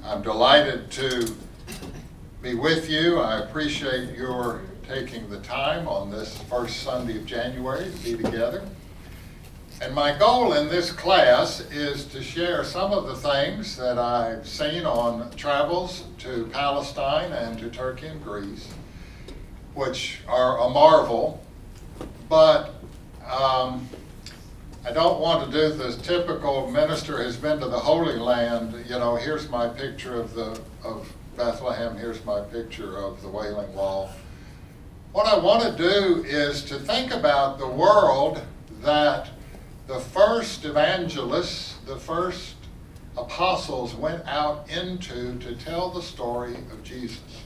I'm delighted to be with you. I appreciate your taking the time on this first Sunday of January to be together. And my goal in this class is to share some of the things that I've seen on travels to Palestine and to Turkey and Greece, which are a marvel, but I don't want to do the typical minister has been to the Holy Land, here's my picture of Bethlehem, here's my picture of the Wailing Wall. What I want to do is to think about the world that the first evangelists, the first apostles went out into to tell the story of Jesus.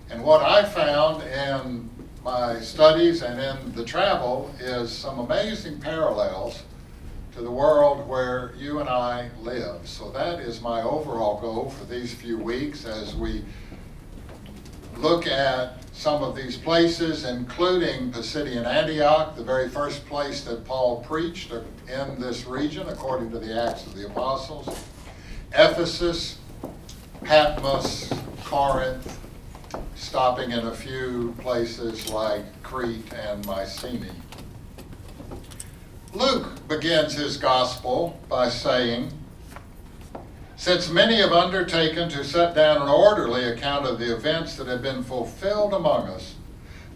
And what I found in my studies and in the travel is some amazing parallels to the world where you and I live. So that is my overall goal for these few weeks as we look at some of these places, including Pisidian Antioch, the very first place that Paul preached in this region, according to the Acts of the Apostles, Ephesus, Patmos, Corinth, stopping in a few places like Crete and Mycenae. Luke begins his gospel by saying, "Since many have undertaken to set down an orderly account of the events that have been fulfilled among us,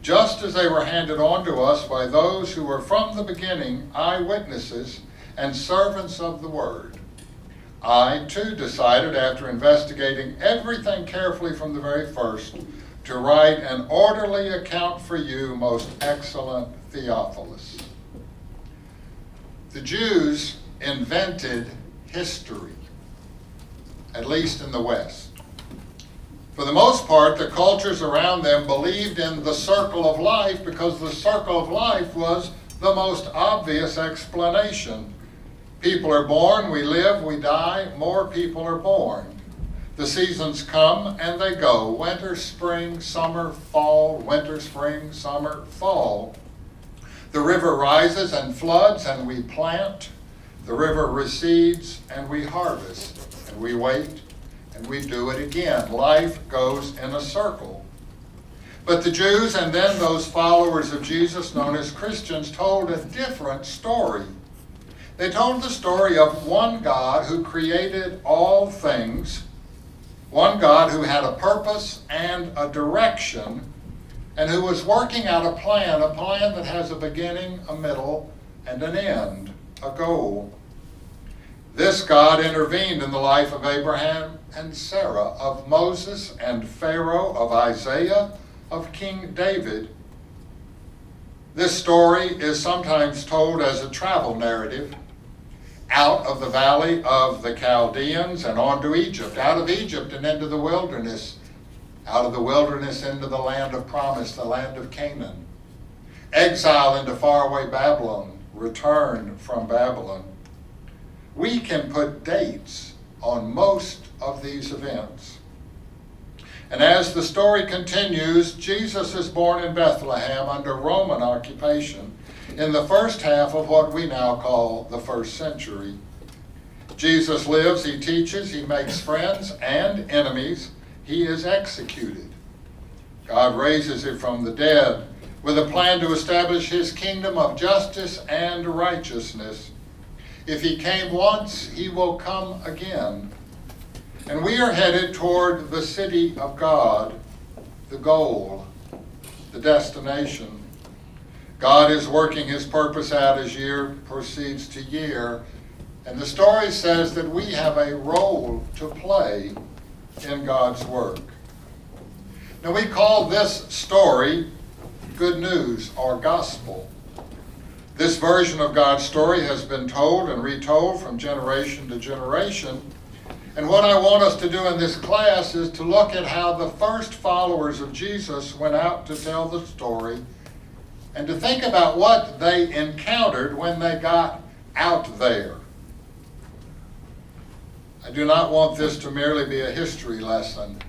just as they were handed on to us by those who were from the beginning eyewitnesses and servants of the word, I too decided, after investigating everything carefully from the very first, to write an orderly account for you, most excellent Theophilus." The Jews invented history, at least in the West. For the most part, the cultures around them believed in the circle of life because the circle of life was the most obvious explanation. People are born, we live, we die, more people are born. The seasons come and they go. Winter, spring, summer, fall, winter, spring, summer, fall. The river rises and floods and we plant. The river recedes and we harvest. And we wait and we do it again. Life goes in a circle. But the Jews and then those followers of Jesus known as Christians told a different story. They told the story of one God who created all things, one God who had a purpose and a direction, and who was working out a plan that has a beginning, a middle, and an end, a goal. This God intervened in the life of Abraham and Sarah, of Moses and Pharaoh, of Isaiah, of King David. This story is sometimes told as a travel narrative, out of the valley of the Chaldeans and on to Egypt, out of Egypt and into the wilderness, out of the wilderness into the land of promise, the land of Canaan, exile into faraway Babylon, return from Babylon. We can put dates on most of these events. And as the story continues, Jesus is born in Bethlehem under Roman occupation in the first half of what we now call the first century. Jesus lives, he teaches, he makes friends and enemies, he is executed. God raises him from the dead with a plan to establish his kingdom of justice and righteousness. If he came once, he will come again. And we are headed toward the city of God, the goal, the destination. God is working his purpose out as year proceeds to year, and the story says that we have a role to play in God's work. Now we call this story good news or gospel. This version of God's story has been told and retold from generation to generation, and what I want us to do in this class is to look at how the first followers of Jesus went out to tell the story and to think about what they encountered when they got out there. I do not want this to merely be a history lesson.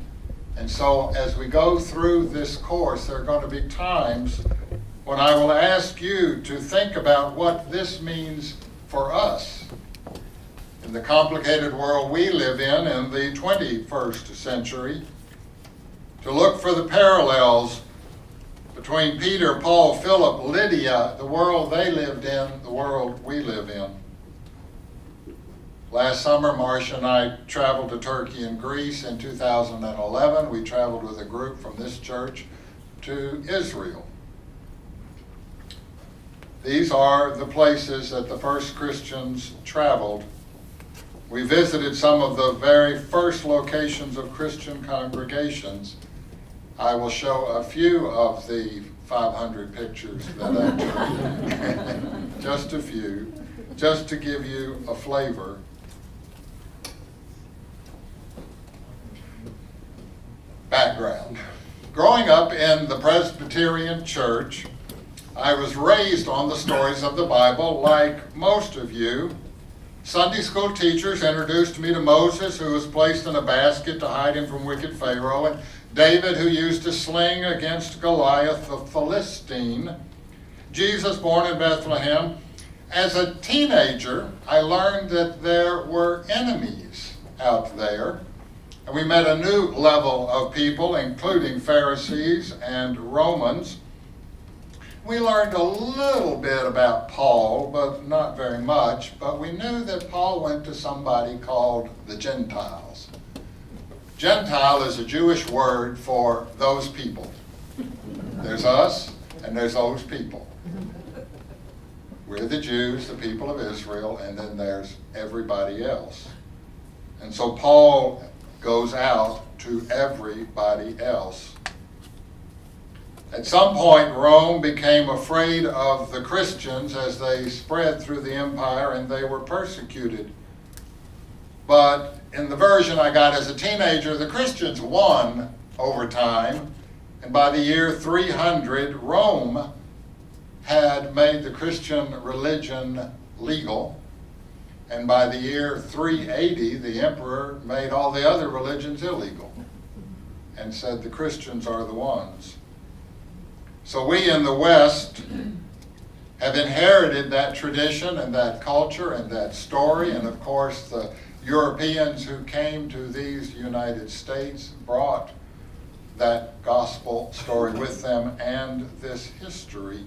And so as we go through this course, there are going to be times when I will ask you to think about what this means for us in the complicated world we live in the 21st century, to look for the parallels between Peter, Paul, Philip, Lydia, the world they lived in, the world we live in. Last summer, Marcia and I traveled to Turkey and Greece. In 2011, we traveled with a group from this church to Israel. These are the places that the first Christians traveled. We visited some of the very first locations of Christian congregations. I will show a few of the 500 pictures that I took. Just a few, just to give you a flavor. Background. Growing up in the Presbyterian Church, I was raised on the stories of the Bible like most of you. Sunday school teachers introduced me to Moses, who was placed in a basket to hide him from wicked Pharaoh, and David, who used a sling against Goliath, the Philistine. Jesus, born in Bethlehem. As a teenager, I learned that there were enemies out there. And we met a new level of people, including Pharisees and Romans. We learned a little bit about Paul, but not very much. But we knew that Paul went to somebody called the Gentiles. Gentile is a Jewish word for those people. There's us, and there's those people. We're the Jews, the people of Israel, and then there's everybody else. And so Paul goes out to everybody else. At some point, Rome became afraid of the Christians as they spread through the empire, and they were persecuted. But in the version I got as a teenager, the Christians won over time, and by the year 300, Rome had made the Christian religion legal. And by the year 380, the emperor made all the other religions illegal and said the Christians are the ones. So we in the West have inherited that tradition and that culture and that story. And of course, the Europeans who came to these United States brought that gospel story with them and this history.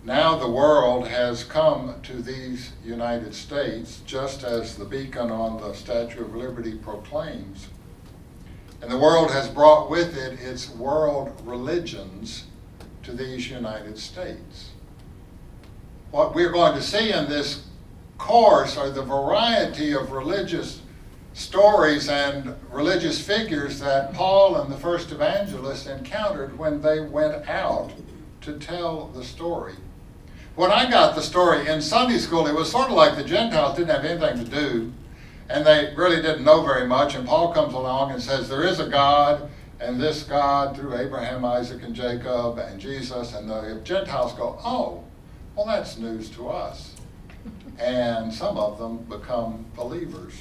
Now the world has come to these United States, just as the beacon on the Statue of Liberty proclaims. And the world has brought with it its world religions to these United States. What we're going to see in this course are the variety of religious stories and religious figures that Paul and the first evangelists encountered when they went out to tell the story. When I got the story in Sunday school, it was sort of like the Gentiles didn't have anything to do, and they really didn't know very much, and Paul comes along and says, there is a God, and this God through Abraham, Isaac, and Jacob, and Jesus, and the Gentiles go, oh, well, that's news to us. And some of them become believers.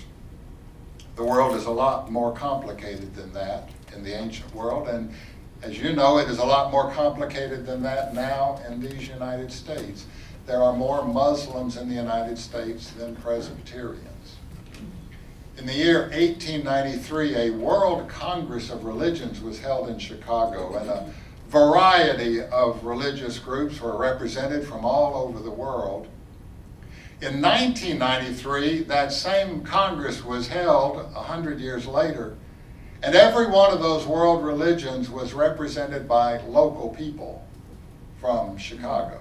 The world is a lot more complicated than that in the ancient world, and as you know, it is a lot more complicated than that now in these United States. There are more Muslims in the United States than Presbyterians. In the year 1893, a World Congress of Religions was held in Chicago, and a variety of religious groups were represented from all over the world. In 1993, that same Congress was held 100 years later, and every one of those world religions was represented by local people from Chicago.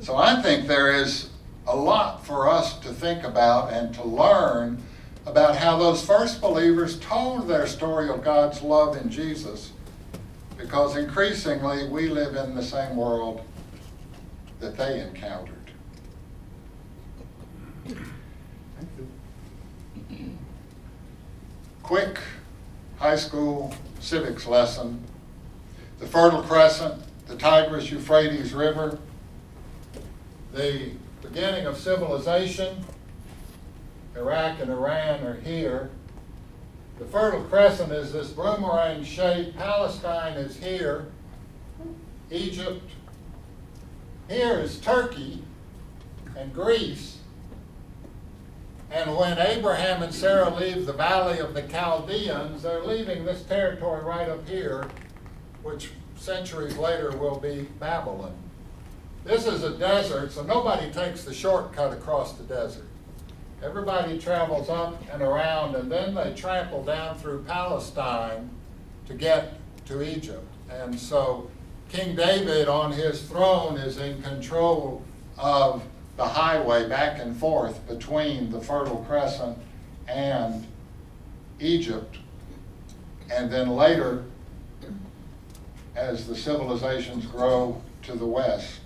So I think there is a lot for us to think about and to learn about how those first believers told their story of God's love in Jesus, because increasingly we live in the same world that they encountered. Quick high school civics lesson. The Fertile Crescent, the Tigris-Euphrates River, the beginning of civilization. Iraq and Iran are here. The Fertile Crescent is this boomerang shape. Palestine is here. Egypt. Here is Turkey. and Greece. And when Abraham and Sarah leave the valley of the Chaldeans, they're leaving this territory right up here, which centuries later will be Babylon. This is a desert, so nobody takes the shortcut across the desert. Everybody travels up and around, and then they trample down through Palestine to get to Egypt. And so King David on his throne is in control of the highway back and forth between the Fertile Crescent and Egypt. And then later, as the civilizations grow to the west.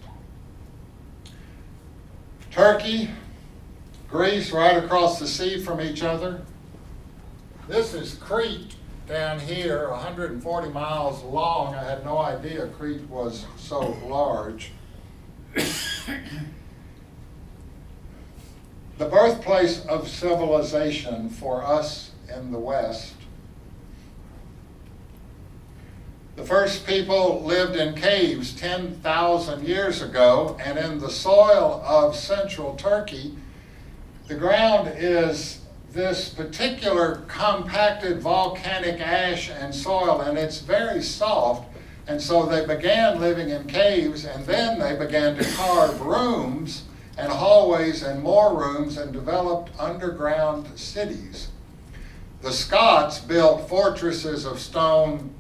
Turkey, Greece, right across the sea from each other. This is Crete down here, 140 miles long. I had no idea Crete was so large. The birthplace of civilization for us in the West. The first people lived in caves 10,000 years ago, and in the soil of central Turkey, the ground is this particular compacted volcanic ash and soil, and it's very soft. And so they began living in caves, and then they began to carve rooms and hallways and more rooms and developed underground cities. The Scots built fortresses of stone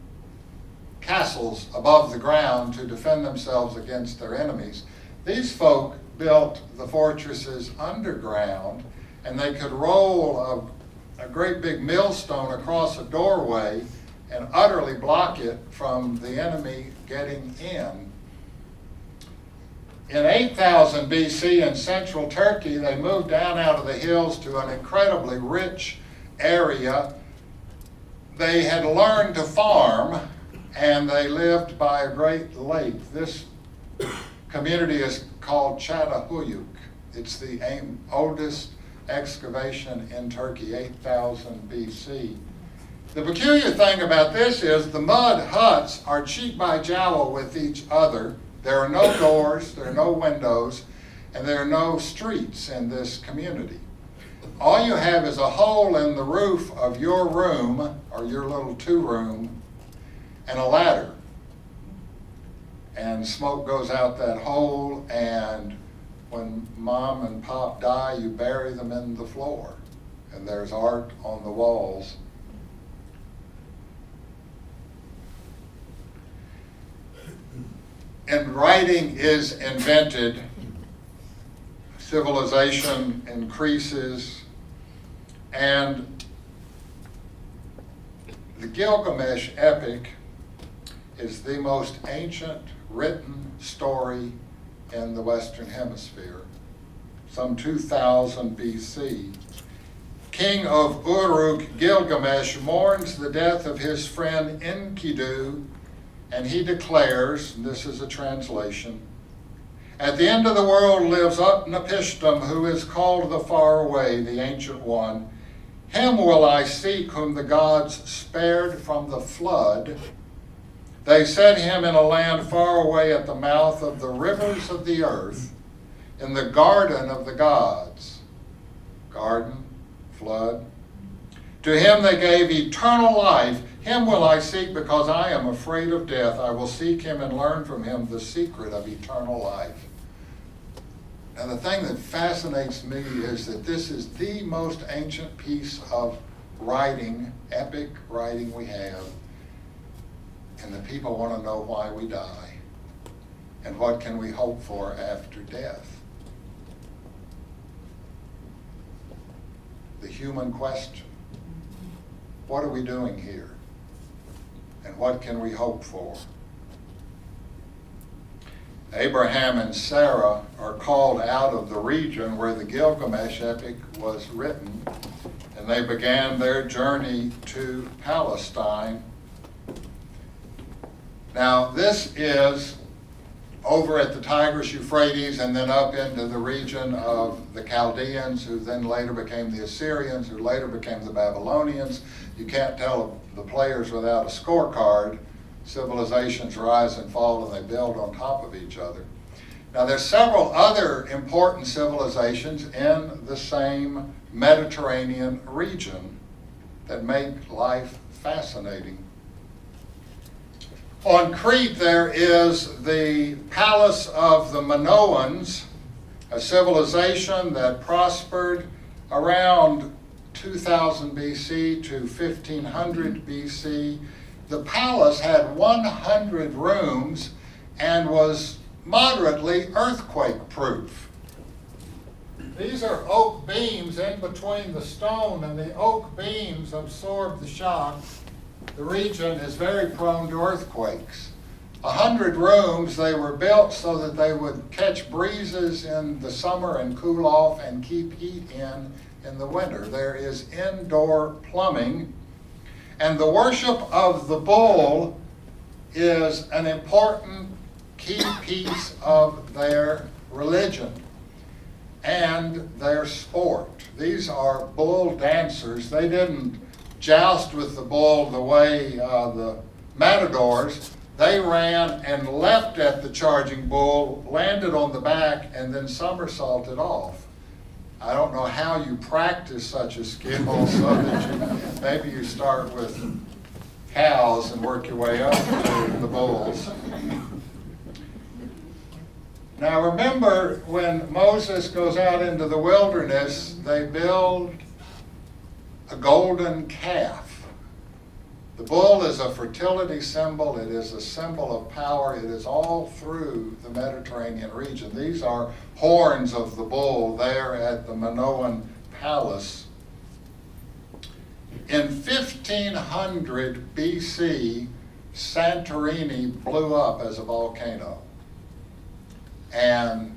castles above the ground to defend themselves against their enemies. These folk built the fortresses underground, and they could roll a great big millstone across a doorway and utterly block it from the enemy getting in. In 8000 BC in central Turkey, they moved down out of the hills to an incredibly rich area. They had learned to farm, and they lived by a great lake. This community is called Çatalhöyük. It's the oldest excavation in Turkey, 8000 BC. The peculiar thing about this is the mud huts are cheek by jowl with each other. There are no doors, there are no windows, and there are no streets in this community. All you have is a hole in the roof of your room, or your little two-room, and a ladder. And smoke goes out that hole, and when mom and pop die, you bury them in the floor. And there's art on the walls. And writing is invented, civilization increases, and the Gilgamesh epic is the most ancient written story in the Western Hemisphere, some 2000 BC. King of Uruk, Gilgamesh, mourns the death of his friend Enkidu, and he declares, and this is a translation, "At the end of the world lives Utnapishtim, who is called the Faraway, the Ancient One. Him will I seek, whom the gods spared from the flood. They set him in a land far away at the mouth of the rivers of the earth, in the garden of the gods." Garden, flood. "To him they gave eternal life. Him will I seek because I am afraid of death. I will seek him and learn from him the secret of eternal life." Now the thing that fascinates me is that this is the most ancient piece of writing, epic writing we have. And the people want to know why we die and what can we hope for after death. The human question. What are we doing here? And what can we hope for? Abraham and Sarah are called out of the region where the Gilgamesh epic was written, and they began their journey to Palestine. Now, this is over at the Tigris-Euphrates and then up into the region of the Chaldeans, who then later became the Assyrians, who later became the Babylonians. You can't tell the players without a scorecard. Civilizations rise and fall, and they build on top of each other. Now there's several other important civilizations in the same Mediterranean region that make life fascinating. On Crete there is the palace of the Minoans, a civilization that prospered around 2000 BC to 1500 BC. The palace had 100 rooms and was moderately earthquake-proof. These are oak beams in between the stone, and the oak beams absorb the shock. The region is very prone to earthquakes. 100 rooms, they were built so that they would catch breezes in the summer and cool off and keep heat in the winter. There is indoor plumbing, and the worship of the bull is an important key piece of their religion and their sport. These are bull dancers. They didn't joust with the bull the way the matadors. They ran and leapt at the charging bull, landed on the back, and then somersaulted off. I don't know how you practice such a skill, so that maybe you start with cows and work your way up to the bulls. Now remember, when Moses goes out into the wilderness, they build a golden calf. The bull is a fertility symbol. It is a symbol of power. It is all through the Mediterranean region. These are horns of the bull there at the Minoan palace. In 1500 BC, Santorini blew up as a volcano. And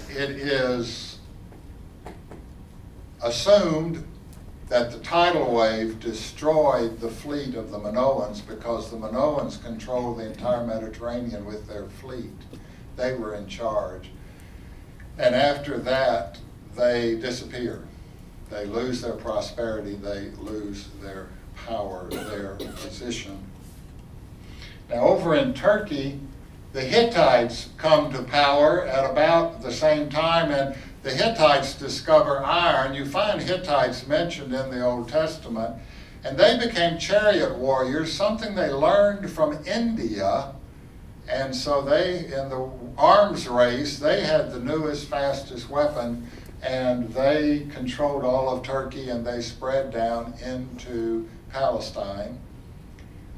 it is assumed that the tidal wave destroyed the fleet of the Minoans, because the Minoans controlled the entire Mediterranean with their fleet. They were in charge. And after that, they disappear. They lose their prosperity. They lose their power, their position. Now over in Turkey, the Hittites come to power at about the same time, and the Hittites discover iron. You find Hittites mentioned in the Old Testament, and they became chariot warriors, something they learned from India. And so they, in the arms race, they had the newest, fastest weapon, and they controlled all of Turkey, and they spread down into Palestine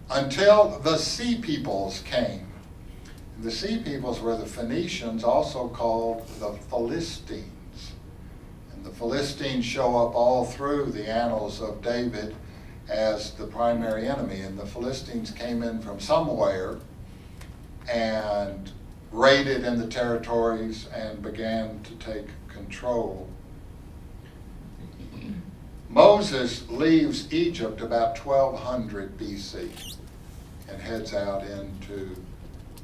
until the Sea Peoples came. The Sea Peoples were the Phoenicians, also called the Philistines. And the Philistines show up all through the annals of David as the primary enemy. And the Philistines came in from somewhere and raided in the territories and began to take control. Moses leaves Egypt about 1200 BC and heads out into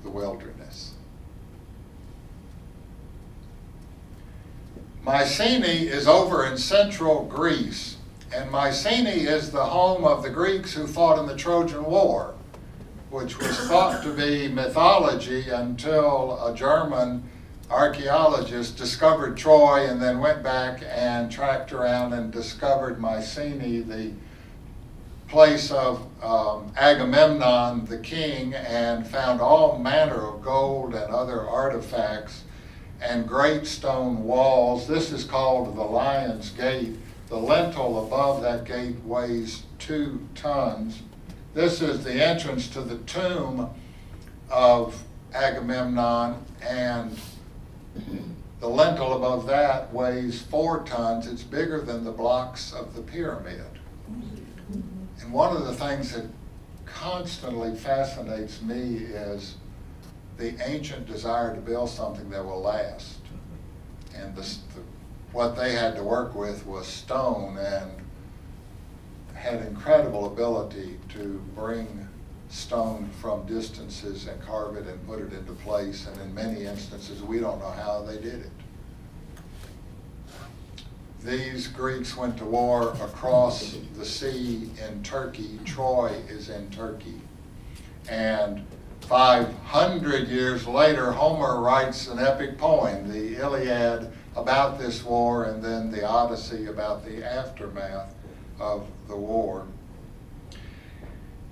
the wilderness. Mycenae is over in central Greece, and Mycenae is the home of the Greeks who fought in the Trojan War, which was thought to be mythology until a German archaeologist discovered Troy and then went back and tracked around and discovered Mycenae, the place of Agamemnon, the king, and found all manner of gold and other artifacts and great stone walls. This is called the Lion's Gate. The lintel above that gate weighs 2 tons. This is the entrance to the tomb of Agamemnon, and the lintel above that weighs 4 tons. It's bigger than the blocks of the pyramid. And one of the things that constantly fascinates me is the ancient desire to build something that will last. And what they had to work with was stone, and had incredible ability to bring stone from distances and carve it and put it into place. And in many instances, we don't know how they did it. These Greeks went to war across the sea in Turkey. Troy is in Turkey. And 500 years later, Homer writes an epic poem, the Iliad, about this war, and then the Odyssey about the aftermath of the war.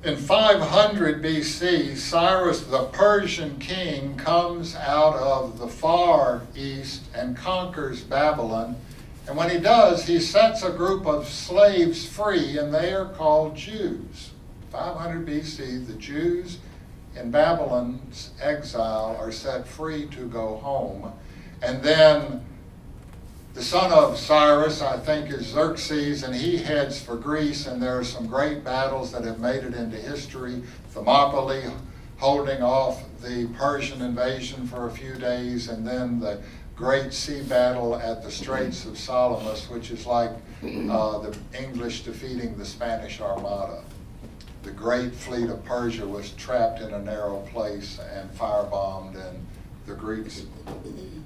In 500 BC, Cyrus the Persian king comes out of the far east and conquers Babylon. And when he does, he sets a group of slaves free, and they are called Jews. 500 BC, the Jews in Babylon's exile are set free to go home. And then the son of Cyrus, I think, is Xerxes, and he heads for Greece, and there are some great battles that have made it into history. Thermopylae holding off the Persian invasion for a few days, and then the great sea battle at the Straits of Salamis, which is like the English defeating the Spanish Armada. The great fleet of Persia was trapped in a narrow place and firebombed, and the Greeks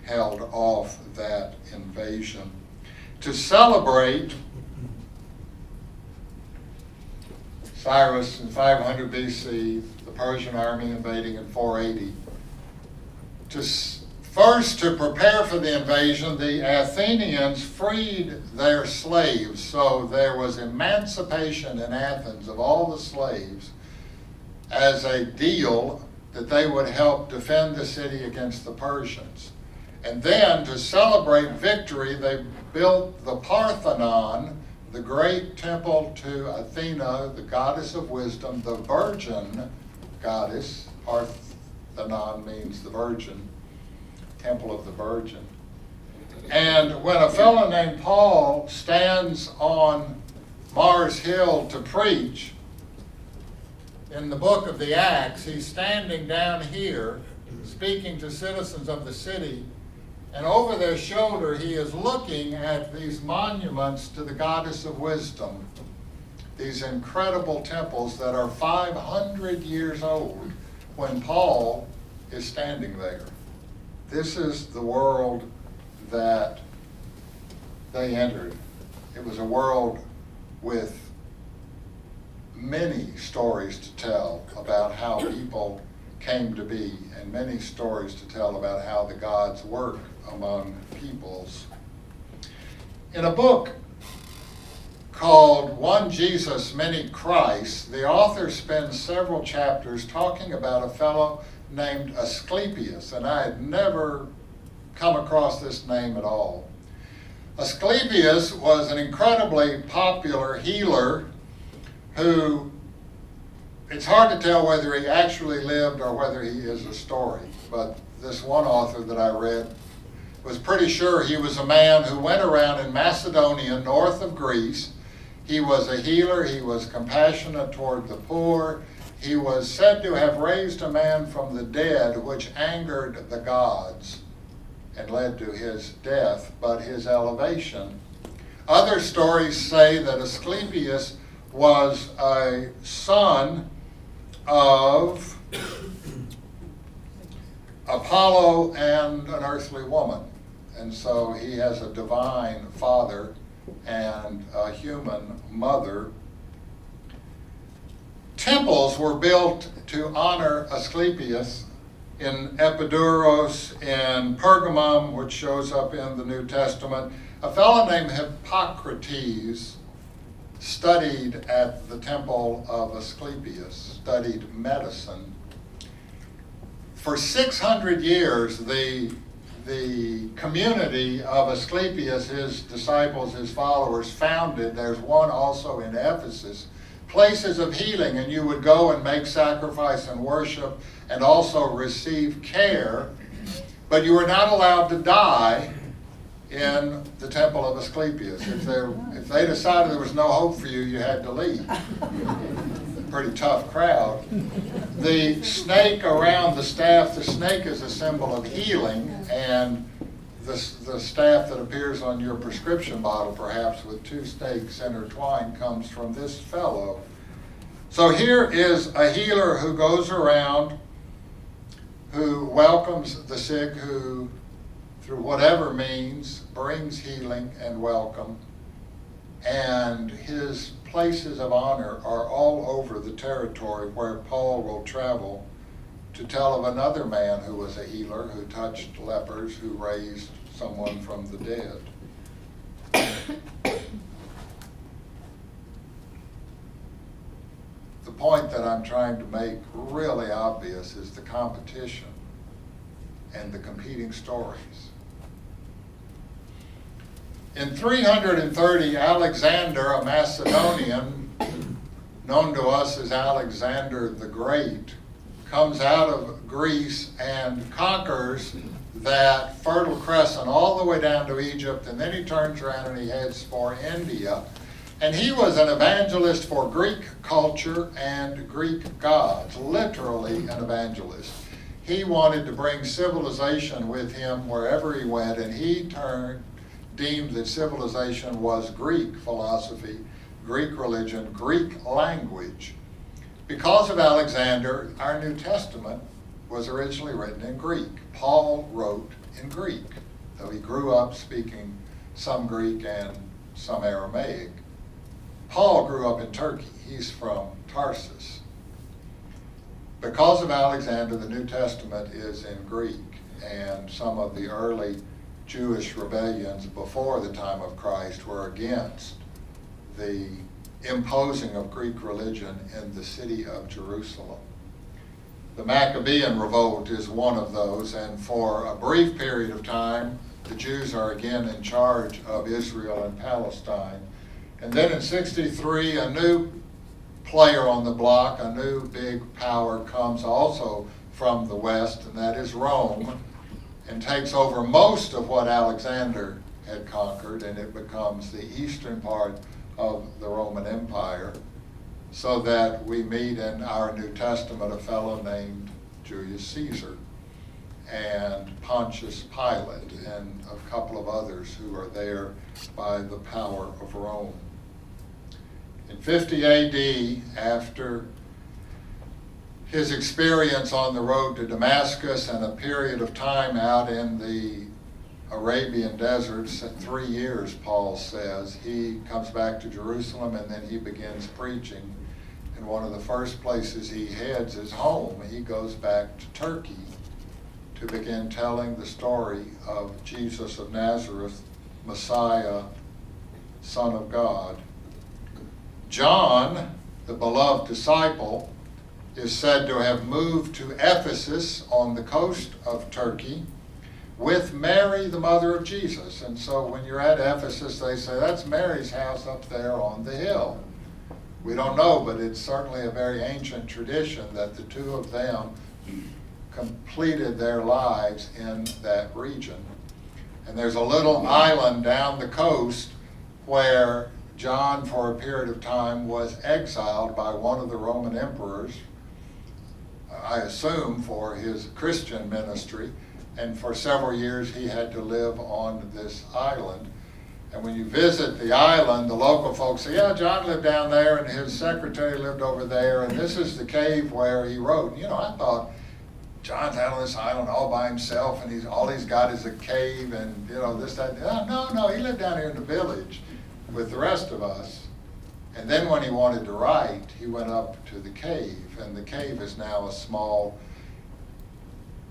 held off that invasion. To celebrate Cyrus in 500 BC, the Persian army invading in 480, first, to prepare for the invasion, the Athenians freed their slaves. So there was emancipation in Athens of all the slaves as a deal that they would help defend the city against the Persians. And then, to celebrate victory, they built the Parthenon, the great temple to Athena, the goddess of wisdom, the virgin goddess. Parthenon means the virgin. Temple of the Virgin. And when a fellow named Paul stands on Mars Hill to preach, in the book of the Acts, he's standing down here speaking to citizens of the city, and over their shoulder he is looking at these monuments to the goddess of wisdom, these incredible temples that are 500 years old when Paul is standing there. This is the world that they entered. It was a world with many stories to tell about how people came to be, and many stories to tell about how the gods work among peoples. In a book called One Jesus, Many Christs, the author spends several chapters talking about a fellow named Asclepius, and I had never come across this name at all. Asclepius was an incredibly popular healer who, it's hard to tell whether he actually lived or whether he is a story, but this one author that I read was pretty sure he was a man who went around in Macedonia, north of Greece. He was a healer, he was compassionate toward the poor. He was said to have raised a man from the dead, which angered the gods and led to his death, but his elevation. Other stories say that Asclepius was a son of Apollo and an earthly woman. And so he has a divine father and a human mother. Temples were built to honor Asclepius in Epidaurus, in Pergamum, which shows up in the New Testament. A fellow named Hippocrates studied at the temple of Asclepius, studied medicine. For 600 years, the community of Asclepius, his disciples, his followers, founded, there's one also in Ephesus, places of healing, and you would go and make sacrifice and worship and also receive care, but you were not allowed to die in the temple of Asclepius. If they decided there was no hope for you, you had to leave. Pretty tough crowd. The snake around the staff, the snake is a symbol of healing, and the staff that appears on your prescription bottle, perhaps with two snakes intertwined, comes from this fellow. So here is a healer who goes around, who welcomes the sick, who, through whatever means, brings healing and welcome. And his places of honor are all over the territory where Paul will travel to tell of another man who was a healer, who touched lepers, who raised someone from the dead. The point that I'm trying to make really obvious is the competition and the competing stories. In 330, Alexander, a Macedonian, known to us as Alexander the Great, comes out of Greece and conquers that Fertile Crescent all the way down to Egypt, and then he turns around and he heads for India. And he was an evangelist for Greek culture and Greek gods, literally an evangelist. He wanted to bring civilization with him wherever he went, and he deemed that civilization was Greek philosophy, Greek religion, Greek language. Because of Alexander, our New Testament was originally written in Greek. Paul wrote in Greek, though he grew up speaking some Greek and some Aramaic. Paul grew up in Turkey. He's from Tarsus. Because of Alexander, the New Testament is in Greek, and some of the early Jewish rebellions before the time of Christ were against the imposing of Greek religion in the city of Jerusalem. The Maccabean revolt is one of those, and for a brief period of time, the Jews are again in charge of Israel and Palestine. And then in 63, a new player on the block, a new big power comes also from the west, and that is Rome, and takes over most of what Alexander had conquered, and it becomes the eastern part of the Roman Empire, so that we meet in our New Testament a fellow named Julius Caesar and Pontius Pilate and a couple of others who are there by the power of Rome. In 50 AD, after his experience on the road to Damascus and a period of time out in the Arabian deserts, 3 years, Paul says, he comes back to Jerusalem, and then he begins preaching. And one of the first places he heads is home. He goes back to Turkey to begin telling the story of Jesus of Nazareth, Messiah, Son of God. John, the beloved disciple, is said to have moved to Ephesus on the coast of Turkey with Mary, the mother of Jesus. And so when you're at Ephesus, they say, that's Mary's house up there on the hill. We don't know, but it's certainly a very ancient tradition that the two of them completed their lives in that region. And there's a little island down the coast where John, for a period of time, was exiled by one of the Roman emperors, I assume for his Christian ministry, and for several years he had to live on this island. And when you visit the island, the local folks say, yeah, John lived down there and his secretary lived over there, and this is the cave where he wrote. And, I thought John's out on this island all by himself, and all he's got is a cave and, this, that. No, he lived down here in the village with the rest of us. And then when he wanted to write, he went up to the cave, and the cave is now a small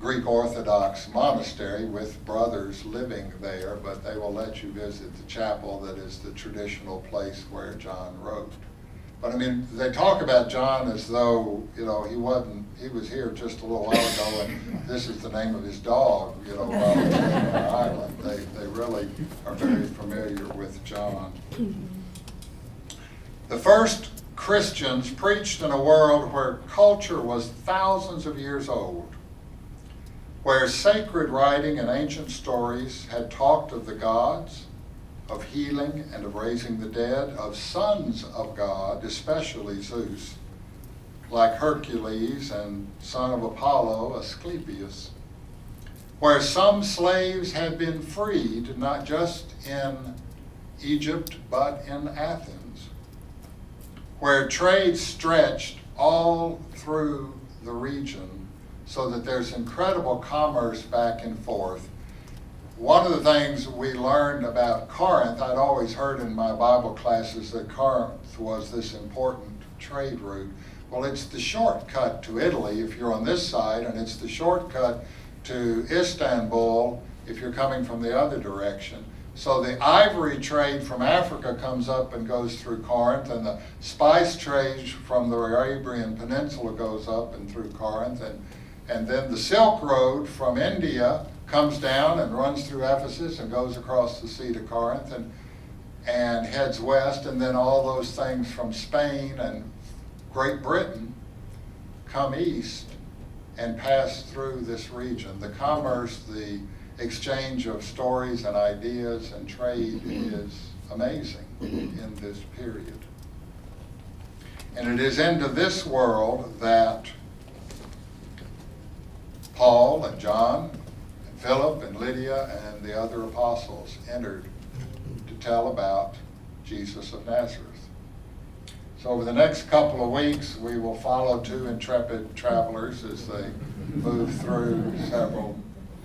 Greek Orthodox monastery with brothers living there, but they will let you visit the chapel that is the traditional place where John wrote. But they talk about John as though, he was here just a little while ago, and this is the name of his dog, while he was on the island. They really are very familiar with John. The first Christians preached in a world where culture was thousands of years old, where sacred writing and ancient stories had talked of the gods, of healing and of raising the dead, of sons of God, especially Zeus, like Hercules and son of Apollo, Asclepius, where some slaves had been freed, not just in Egypt, but in Athens, where trade stretched all through the region, so that there's incredible commerce back and forth. One of the things we learned about Corinth, I'd always heard in my Bible classes that Corinth was this important trade route. Well, it's the shortcut to Italy if you're on this side, and it's the shortcut to Istanbul if you're coming from the other direction. So the ivory trade from Africa comes up and goes through Corinth, and the spice trade from the Arabian Peninsula goes up and through Corinth, and then the Silk Road from India comes down and runs through Ephesus and goes across the sea to Corinth and heads west, and then all those things from Spain and Great Britain come east and pass through this region. The commerce, the exchange of stories and ideas and trade is amazing in this period. And it is into this world that Paul and John and Philip and Lydia and the other apostles entered to tell about Jesus of Nazareth. So over the next couple of weeks, we will follow two intrepid travelers as they move through several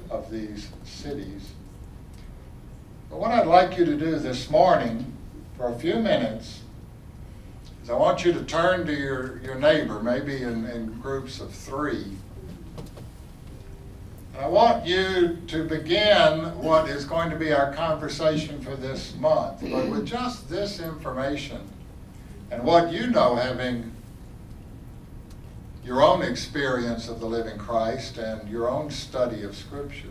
of these cities. But what I'd like you to do this morning for a few minutes is I want you to turn to your neighbor, maybe in groups of 3. And I want you to begin what is going to be our conversation for this month, but with just this information and what you know, having your own experience of the living Christ and your own study of Scripture.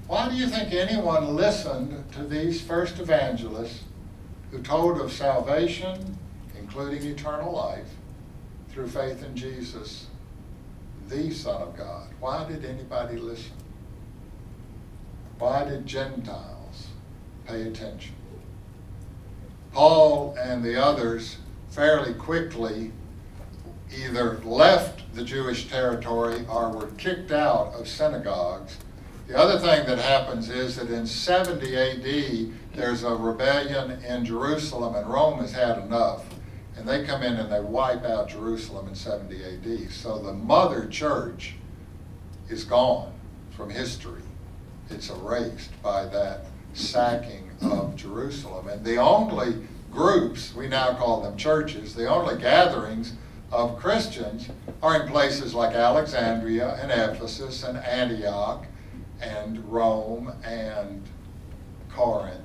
Why do you think anyone listened to these first evangelists who told of salvation, including eternal life, through faith in Jesus, the Son of God? Why did anybody listen? Why did Gentiles pay attention? Paul and the others fairly quickly either left the Jewish territory or were kicked out of synagogues. The other thing that happens is that in 70 AD, there's a rebellion in Jerusalem, and Rome has had enough. And they come in and they wipe out Jerusalem in 70 AD. So the mother church is gone from history. It's erased by that sacking of Jerusalem. And the only groups, we now call them churches, the only gatherings of Christians are in places like Alexandria and Ephesus and Antioch and Rome and Corinth.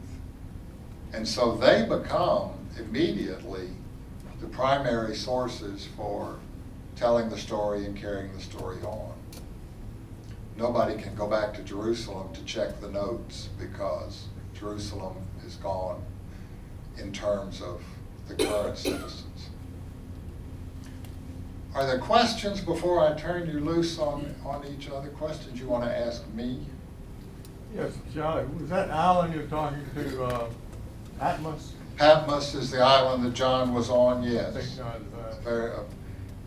And so they become immediately the primary sources for telling the story and carrying the story on. Nobody can go back to Jerusalem to check the notes because Jerusalem is gone in terms of the current citizens. Are there questions before I turn you loose on each other? Questions you want to ask me? Yes, Charlie. Was that island you're talking to Patmos? Patmos is the island that John was on, yes. A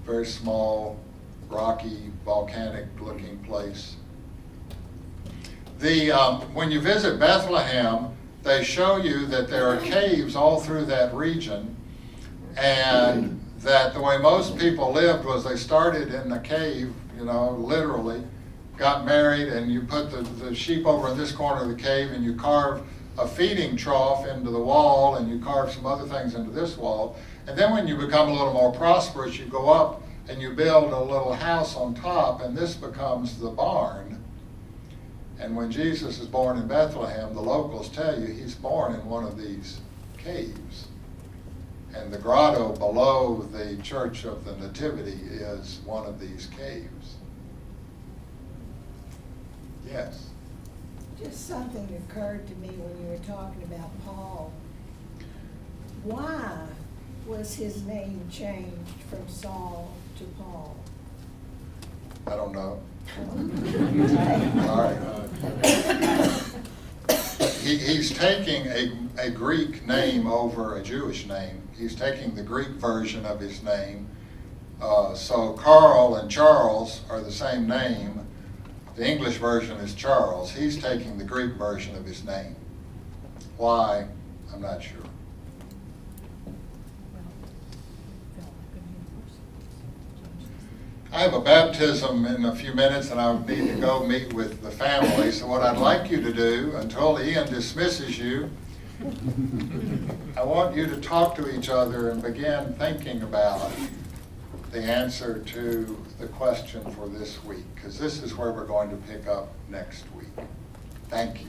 very small, rocky, volcanic-looking place. When you visit Bethlehem, they show you that there are caves all through that region, and that the way most people lived was they started in the cave, literally, got married, and you put the sheep over in this corner of the cave, and you carve a feeding trough into the wall, and you carve some other things into this wall. And then when you become a little more prosperous, you go up and you build a little house on top, and this becomes the barn. And when Jesus is born in Bethlehem, the locals tell you he's born in one of these caves. And the grotto below the Church of the Nativity is one of these caves. Yes? Just something occurred to me when you were talking about Paul. Why was his name changed from Saul to Paul? I don't know. Okay. All right. He's taking a Greek name over a Jewish name. He's taking the Greek version of his name. So Carl and Charles are the same name. The English version is Charles. He's taking the Greek version of his name. Why? I'm not sure. I have a baptism in a few minutes, and I need to go meet with the family. So what I'd like you to do, until Ian dismisses you, I want you to talk to each other and begin thinking about the answer to the question for this week, because this is where we're going to pick up next week. Thank you.